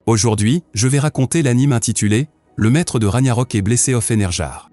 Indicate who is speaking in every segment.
Speaker 1: Aujourd'hui, je vais raconter l'anime intitulé « Le maître de Ragnarok est blessé of Enerjar ».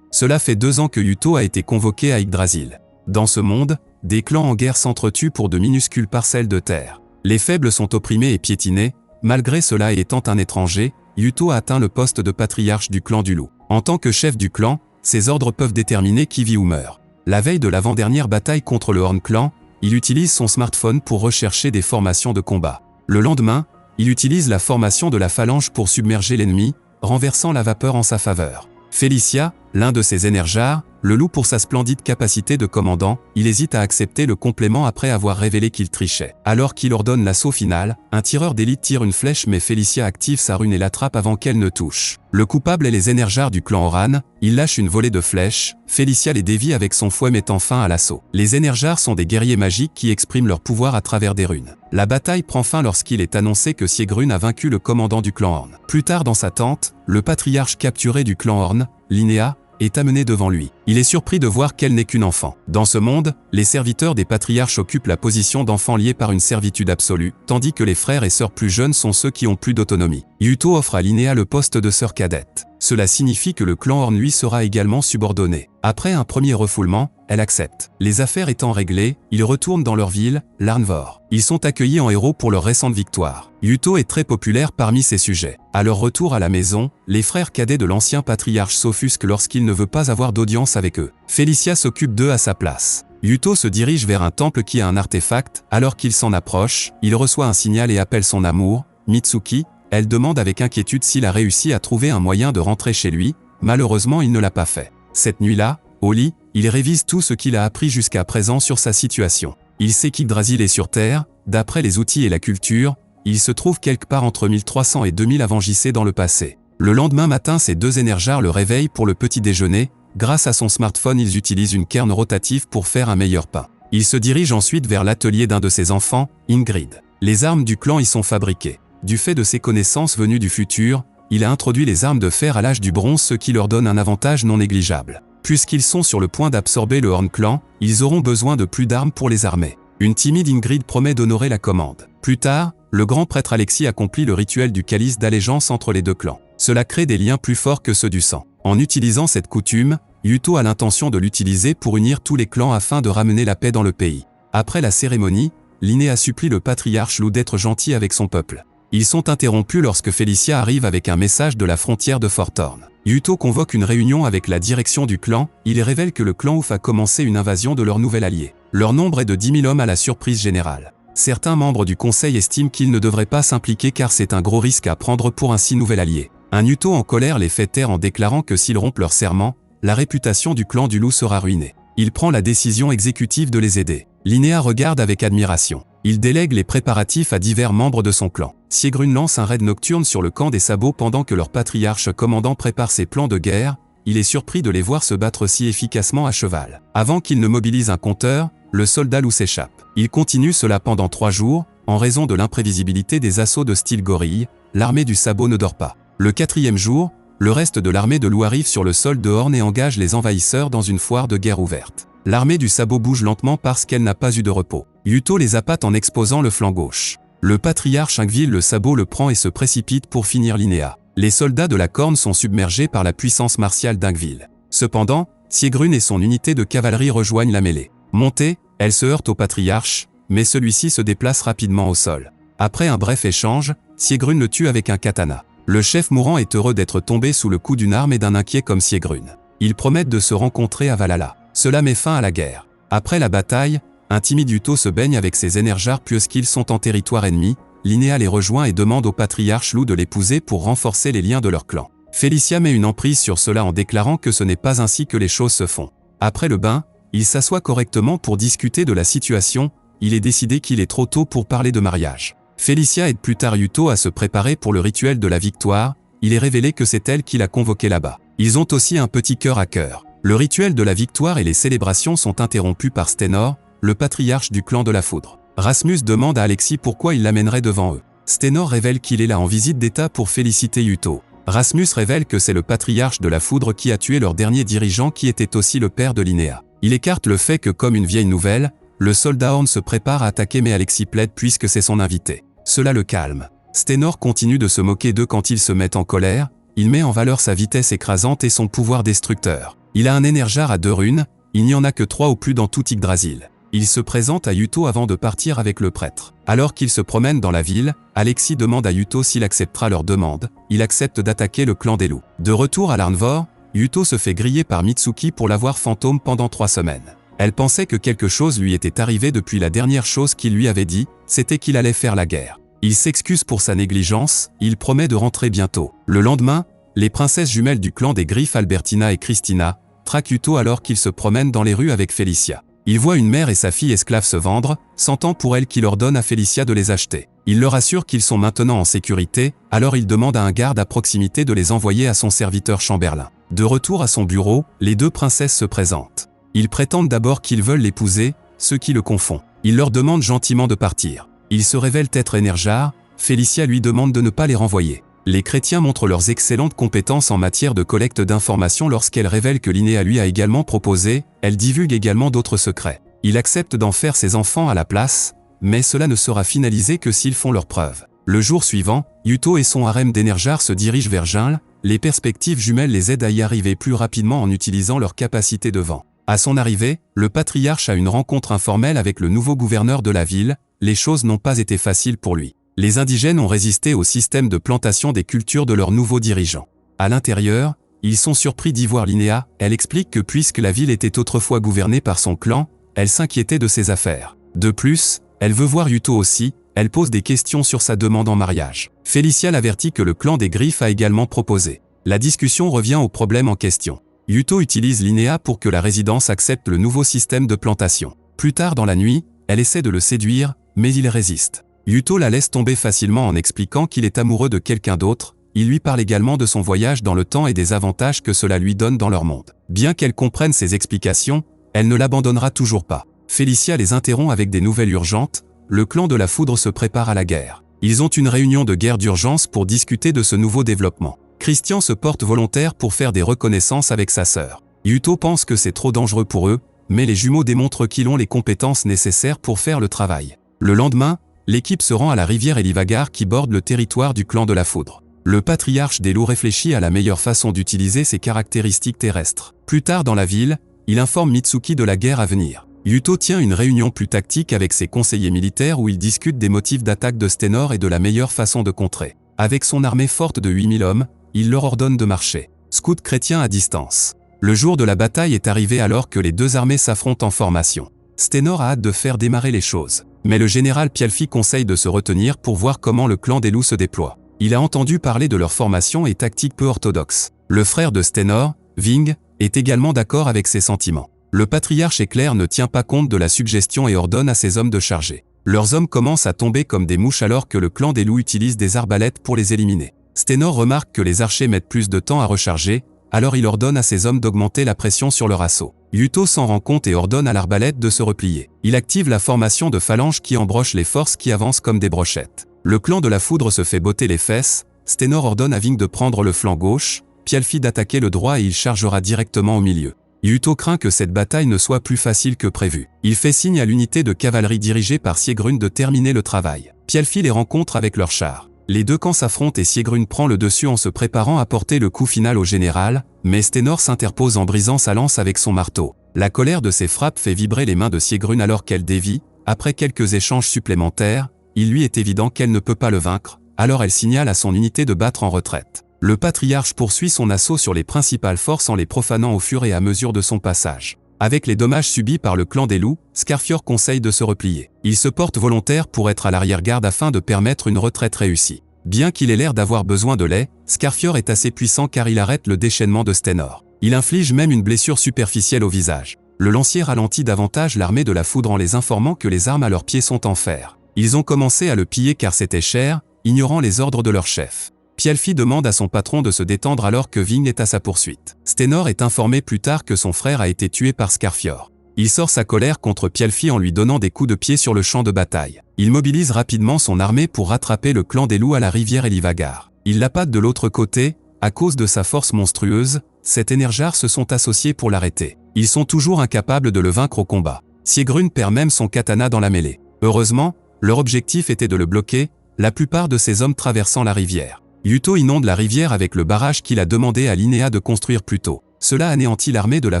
Speaker 1: Cela fait 2 ans que Yuto a été convoqué à Yggdrasil. Dans ce monde, des clans en guerre s'entretuent pour de minuscules parcelles de terre. Les faibles sont opprimés et piétinés. Malgré cela et étant un étranger, Yuto a atteint le poste de patriarche du clan du loup. En tant que chef du clan, ses ordres peuvent déterminer qui vit ou meurt. La veille de l'avant-dernière bataille contre le Horn Clan, il utilise son smartphone pour rechercher des formations de combat. Le lendemain, il utilise la formation de la phalange pour submerger l'ennemi, renversant la vapeur en sa faveur. Félicia, l'un de ses Enerjars, le loue pour sa splendide capacité de commandant, il hésite à accepter le complément après avoir révélé qu'il trichait. Alors qu'il ordonne l'assaut final, un tireur d'élite tire une flèche mais Félicia active sa rune et l'attrape avant qu'elle ne touche. Le coupable est les Enerjars du clan Oran, il lâche une volée de flèches, Félicia les dévie avec son fouet mettant fin à l'assaut. Les Enerjars sont des guerriers magiques qui expriment leur pouvoir à travers des runes. La bataille prend fin lorsqu'il est annoncé que Siegrun a vaincu le commandant du clan Horn. Plus tard dans sa tente, le patriarche capturé du clan Horn, Linnea, est amené devant lui. Il est surpris de voir qu'elle n'est qu'une enfant. Dans ce monde, les serviteurs des patriarches occupent la position d'enfants liés par une servitude absolue, tandis que les frères et sœurs plus jeunes sont ceux qui ont plus d'autonomie. Yuto offre à Linnea le poste de sœur cadette. Cela signifie que le clan Horn lui sera également subordonné. Après un premier refoulement, elle accepte. Les affaires étant réglées, ils retournent dans leur ville, Larnvor. Ils sont accueillis en héros pour leur récente victoire. Yuto est très populaire parmi ses sujets. À leur retour à la maison, les frères cadets de l'ancien patriarche s'offusquent lorsqu'il ne veut pas avoir d'audience avec eux. Félicia s'occupe d'eux à sa place. Yuto se dirige vers un temple qui a un artefact. Alors qu'il s'en approche, il reçoit un signal et appelle son amour, Mitsuki. Elle demande avec inquiétude s'il a réussi à trouver un moyen de rentrer chez lui. Malheureusement, il ne l'a pas fait. Cette nuit-là, au lit, il révise tout ce qu'il a appris jusqu'à présent sur sa situation. Il sait qu'Yggdrasil est sur Terre, d'après les outils et la culture, il se trouve quelque part entre 1300 et 2000 avant JC dans le passé. Le lendemain matin, ses 2 Enerjars le réveillent pour le petit déjeuner. Grâce à son smartphone, ils utilisent une querne rotative pour faire un meilleur pain. Il se dirige ensuite vers l'atelier d'un de ses enfants, Ingrid. Les armes du clan y sont fabriquées. Du fait de ses connaissances venues du futur, il a introduit les armes de fer à l'âge du bronze, ce qui leur donne un avantage non négligeable. Puisqu'ils sont sur le point d'absorber le Horn Clan, ils auront besoin de plus d'armes pour les armer. Une timide Ingrid promet d'honorer la commande. Plus tard, le grand prêtre Alexis accomplit le rituel du calice d'allégeance entre les 2 clans. Cela crée des liens plus forts que ceux du sang. En utilisant cette coutume, Yuto a l'intention de l'utiliser pour unir tous les clans afin de ramener la paix dans le pays. Après la cérémonie, Linnea supplie le patriarche loup d'être gentil avec son peuple. Ils sont interrompus lorsque Félicia arrive avec un message de la frontière de Forthorn. Yuto convoque une réunion avec la direction du clan, il révèle que le clan Ouf a commencé une invasion de leur nouvel allié. Leur nombre est de 10 000 hommes à la surprise générale. Certains membres du conseil estiment qu'ils ne devraient pas s'impliquer car c'est un gros risque à prendre pour un si nouvel allié. Un Yuto en colère les fait taire en déclarant que s'ils rompent leur serment, la réputation du clan du loup sera ruinée. Il prend la décision exécutive de les aider. Linnea regarde avec admiration. Il délègue les préparatifs à divers membres de son clan. Siegrun lance un raid nocturne sur le camp des sabots pendant que leur patriarche commandant prépare ses plans de guerre. Il est surpris de les voir se battre si efficacement à cheval. Avant qu'il ne mobilise un compteur, le soldat loup s'échappe. Il continue cela pendant 3 jours. En raison de l'imprévisibilité des assauts de style gorille, l'armée du sabot ne dort pas. Le 4e jour, le reste de l'armée de loup arrive sur le sol de Horn et engage les envahisseurs dans une foire de guerre ouverte. L'armée du sabot bouge lentement parce qu'elle n'a pas eu de repos. Yuto les appâte en exposant le flanc gauche. Le patriarche Ingvild le sabot le prend et se précipite pour finir Linnea. Les soldats de la corne sont submergés par la puissance martiale d'Ingvild. Cependant, Siegrun et son unité de cavalerie rejoignent la mêlée. Montée, elle se heurte au patriarche, mais celui-ci se déplace rapidement au sol. Après un bref échange, Siegrun le tue avec un katana. Le chef mourant est heureux d'être tombé sous le coup d'une arme et d'un inquiet comme Siegrun. Ils promettent de se rencontrer à Valhalla. Cela met fin à la guerre. Après la bataille, un timide Yuto se baigne avec ses Enerjars puisqu'ils sont en territoire ennemi. Linnea les rejoint et demande au patriarche loup de l'épouser pour renforcer les liens de leur clan. Félicia met une emprise sur cela en déclarant que ce n'est pas ainsi que les choses se font. Après le bain, il s'assoit correctement pour discuter de la situation. Il est décidé qu'il est trop tôt pour parler de mariage. Félicia aide plus tard Yuto à se préparer pour le rituel de la victoire. Il est révélé que c'est elle qui l'a convoqué là-bas. Ils ont aussi un petit cœur à cœur. Le rituel de la victoire et les célébrations sont interrompus par Stenor, le patriarche du clan de la foudre. Rasmus demande à Alexis pourquoi il l'amènerait devant eux. Stenor révèle qu'il est là en visite d'état pour féliciter Yuto. Rasmus révèle que c'est le patriarche de la foudre qui a tué leur dernier dirigeant qui était aussi le père de Linnea. Il écarte le fait que comme une vieille nouvelle, le soldat Horn se prépare à attaquer mais Alexis plaide puisque c'est son invité. Cela le calme. Stenor continue de se moquer d'eux quand ils se mettent en colère, il met en valeur sa vitesse écrasante et son pouvoir destructeur. Il a un Enerjar à 2 runes, il n'y en a que 3 au plus dans tout Yggdrasil. Il se présente à Yuto avant de partir avec le prêtre. Alors qu'il se promène dans la ville, Alexis demande à Yuto s'il acceptera leur demande. Il accepte d'attaquer le clan des loups. De retour à Larnvor, Yuto se fait griller par Mitsuki pour l'avoir fantôme pendant 3 semaines. Elle pensait que quelque chose lui était arrivé depuis la dernière chose qu'il lui avait dit, c'était qu'il allait faire la guerre. Il s'excuse pour sa négligence, il promet de rentrer bientôt. Le lendemain, les princesses jumelles du clan des Griffes Albertina et Christina traquent Yuto alors qu'il se promène dans les rues avec Felicia. Il voit une mère et sa fille esclave se vendre, sentant pour elle qu'il ordonne à Felicia de les acheter. Il leur assure qu'ils sont maintenant en sécurité, alors il demande à un garde à proximité de les envoyer à son serviteur Chamberlain. De retour à son bureau, les 2 princesses se présentent. Ils prétendent d'abord qu'ils veulent l'épouser, ce qui le confond. Il leur demande gentiment de partir. Ils se révèlent être Enerjar, Felicia lui demande de ne pas les renvoyer. Les chrétiens montrent leurs excellentes compétences en matière de collecte d'informations lorsqu'elle révèle que Linnea lui a également proposé, elle divulgue également d'autres secrets. Il accepte d'en faire ses enfants à la place, mais cela ne sera finalisé que s'ils font leurs preuves. Le jour suivant, Yuto et son harem d'Enerjar se dirigent vers Jungle, les perspectives jumelles les aident à y arriver plus rapidement en utilisant leur capacité de vent. À son arrivée, le patriarche a une rencontre informelle avec le nouveau gouverneur de la ville, les choses n'ont pas été faciles pour lui. Les indigènes ont résisté au système de plantation des cultures de leurs nouveaux dirigeants. À l'intérieur, ils sont surpris d'y voir Linnea, elle explique que puisque la ville était autrefois gouvernée par son clan, elle s'inquiétait de ses affaires. De plus, elle veut voir Yuto aussi, elle pose des questions sur sa demande en mariage. Felicia l'avertit que le clan des Griffes a également proposé. La discussion revient au problème en question. Yuto utilise Linnea pour que la résidence accepte le nouveau système de plantation. Plus tard dans la nuit, elle essaie de le séduire, mais il résiste. Yuto la laisse tomber facilement en expliquant qu'il est amoureux de quelqu'un d'autre, il lui parle également de son voyage dans le temps et des avantages que cela lui donne dans leur monde. Bien qu'elle comprenne ses explications, elle ne l'abandonnera toujours pas. Felicia les interrompt avec des nouvelles urgentes, le clan de la foudre se prépare à la guerre. Ils ont une réunion de guerre d'urgence pour discuter de ce nouveau développement. Christian se porte volontaire pour faire des reconnaissances avec sa sœur. Yuto pense que c'est trop dangereux pour eux, mais les jumeaux démontrent qu'ils ont les compétences nécessaires pour faire le travail. Le lendemain, l'équipe se rend à la rivière Elivagar qui borde le territoire du clan de la foudre. Le patriarche des loups réfléchit à la meilleure façon d'utiliser ses caractéristiques terrestres. Plus tard dans la ville, il informe Mitsuki de la guerre à venir. Yuto tient une réunion plus tactique avec ses conseillers militaires où ils discutent des motifs d'attaque de Stenor et de la meilleure façon de contrer. Avec son armée forte de 8000 hommes, il leur ordonne de marcher. Scout chrétien à distance. Le jour de la bataille est arrivé alors que les 2 armées s'affrontent en formation. Stenor a hâte de faire démarrer les choses. Mais le général Pialfi conseille de se retenir pour voir comment le clan des loups se déploie. Il a entendu parler de leur formation et tactique peu orthodoxe. Le frère de Stenor, Ving, est également d'accord avec ses sentiments. Le patriarche éclair ne tient pas compte de la suggestion et ordonne à ses hommes de charger. Leurs hommes commencent à tomber comme des mouches alors que le clan des loups utilise des arbalètes pour les éliminer. Stenor remarque que les archers mettent plus de temps à recharger, alors il ordonne à ses hommes d'augmenter la pression sur leur assaut. Yuto s'en rend compte et ordonne à l'arbalète de se replier. Il active la formation de phalanges qui embroche les forces qui avancent comme des brochettes. Le clan de la foudre se fait botter les fesses, Stenor ordonne à Ving de prendre le flanc gauche, Pialfi d'attaquer le droit et il chargera directement au milieu. Yuto craint que cette bataille ne soit plus facile que prévu. Il fait signe à l'unité de cavalerie dirigée par Siegrun de terminer le travail. Pialfi les rencontre avec leurs chars. Les 2 camps s'affrontent et Siegrun prend le dessus en se préparant à porter le coup final au général, mais Stenor s'interpose en brisant sa lance avec son marteau. La colère de ses frappes fait vibrer les mains de Siegrun alors qu'elle dévie. Après quelques échanges supplémentaires, il lui est évident qu'elle ne peut pas le vaincre, alors elle signale à son unité de battre en retraite. Le patriarche poursuit son assaut sur les principales forces en les profanant au fur et à mesure de son passage. Avec les dommages subis par le clan des loups, Scarfior conseille de se replier. Il se porte volontaire pour être à l'arrière-garde afin de permettre une retraite réussie. Bien qu'il ait l'air d'avoir besoin de lait, Scarfior est assez puissant car il arrête le déchaînement de Stenor. Il inflige même une blessure superficielle au visage. Le lancier ralentit davantage l'armée de la foudre en les informant que les armes à leurs pieds sont en fer. Ils ont commencé à le piller car c'était cher, ignorant les ordres de leur chef. Pialfi demande à son patron de se détendre alors que Ving est à sa poursuite. Stenor est informé plus tard que son frère a été tué par Scarfior. Il sort sa colère contre Pialfi en lui donnant des coups de pied sur le champ de bataille. Il mobilise rapidement son armée pour rattraper le clan des loups à la rivière Elivagar. Il l'appâte de l'autre côté, à cause de sa force monstrueuse, cet Enerjar se sont associés pour l'arrêter. Ils sont toujours incapables de le vaincre au combat. Siegrun perd même son katana dans la mêlée. Heureusement, leur objectif était de le bloquer, la plupart de ces hommes traversant la rivière. Yuto inonde la rivière avec le barrage qu'il a demandé à Linéa de construire plus tôt. Cela anéantit l'armée de la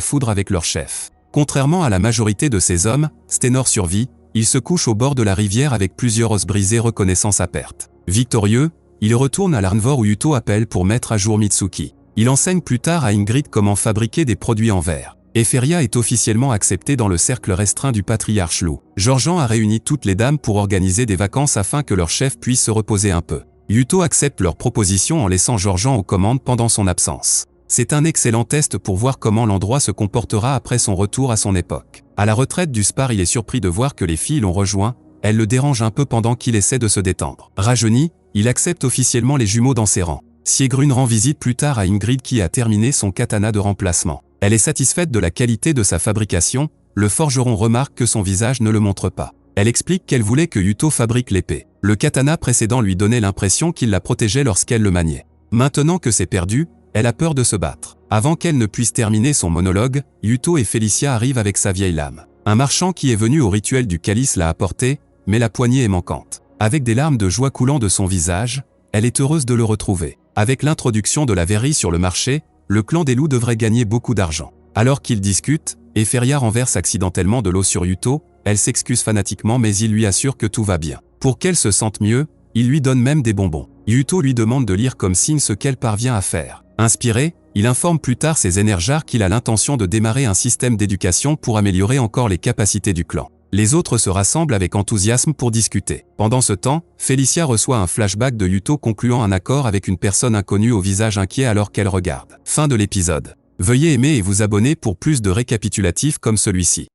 Speaker 1: foudre avec leur chef. Contrairement à la majorité de ces hommes, Stenor survit, il se couche au bord de la rivière avec plusieurs os brisés reconnaissant sa perte. Victorieux, il retourne à l'Arnvor où Yuto appelle pour mettre à jour Mitsuki. Il enseigne plus tard à Ingrid comment fabriquer des produits en verre. Eferia est officiellement acceptée dans le cercle restreint du patriarche Lou. Georgian a réuni toutes les dames pour organiser des vacances afin que leur chef puisse se reposer un peu. Yuto accepte leur proposition en laissant Georgian aux commandes pendant son absence. C'est un excellent test pour voir comment l'endroit se comportera après son retour à son époque. À la retraite du Spar, il est surpris de voir que les filles l'ont rejoint, elles le dérangent un peu pendant qu'il essaie de se détendre. Rajeuni, il accepte officiellement les jumeaux dans ses rangs. Siegrun rend visite plus tard à Ingrid qui a terminé son katana de remplacement. Elle est satisfaite de la qualité de sa fabrication, le forgeron remarque que son visage ne le montre pas. Elle explique qu'elle voulait que Yuto fabrique l'épée. Le katana précédent lui donnait l'impression qu'il la protégeait lorsqu'elle le maniait. Maintenant que c'est perdu, elle a peur de se battre. Avant qu'elle ne puisse terminer son monologue, Yuto et Felicia arrivent avec sa vieille lame. Un marchand qui est venu au rituel du calice l'a apporté, mais la poignée est manquante. Avec des larmes de joie coulant de son visage, elle est heureuse de le retrouver. Avec l'introduction de la verrerie sur le marché, le clan des loups devrait gagner beaucoup d'argent. Alors qu'ils discutent, Eferia renverse accidentellement de l'eau sur Yuto, elle s'excuse fanatiquement mais il lui assure que tout va bien. Pour qu'elle se sente mieux, il lui donne même des bonbons. Yuto lui demande de lire comme signe ce qu'elle parvient à faire. Inspiré, il informe plus tard ses énergars qu'il a l'intention de démarrer un système d'éducation pour améliorer encore les capacités du clan. Les autres se rassemblent avec enthousiasme pour discuter. Pendant ce temps, Felicia reçoit un flashback de Yuto concluant un accord avec une personne inconnue au visage inquiet alors qu'elle regarde. Fin de l'épisode. Veuillez aimer et vous abonner pour plus de récapitulatifs comme celui-ci.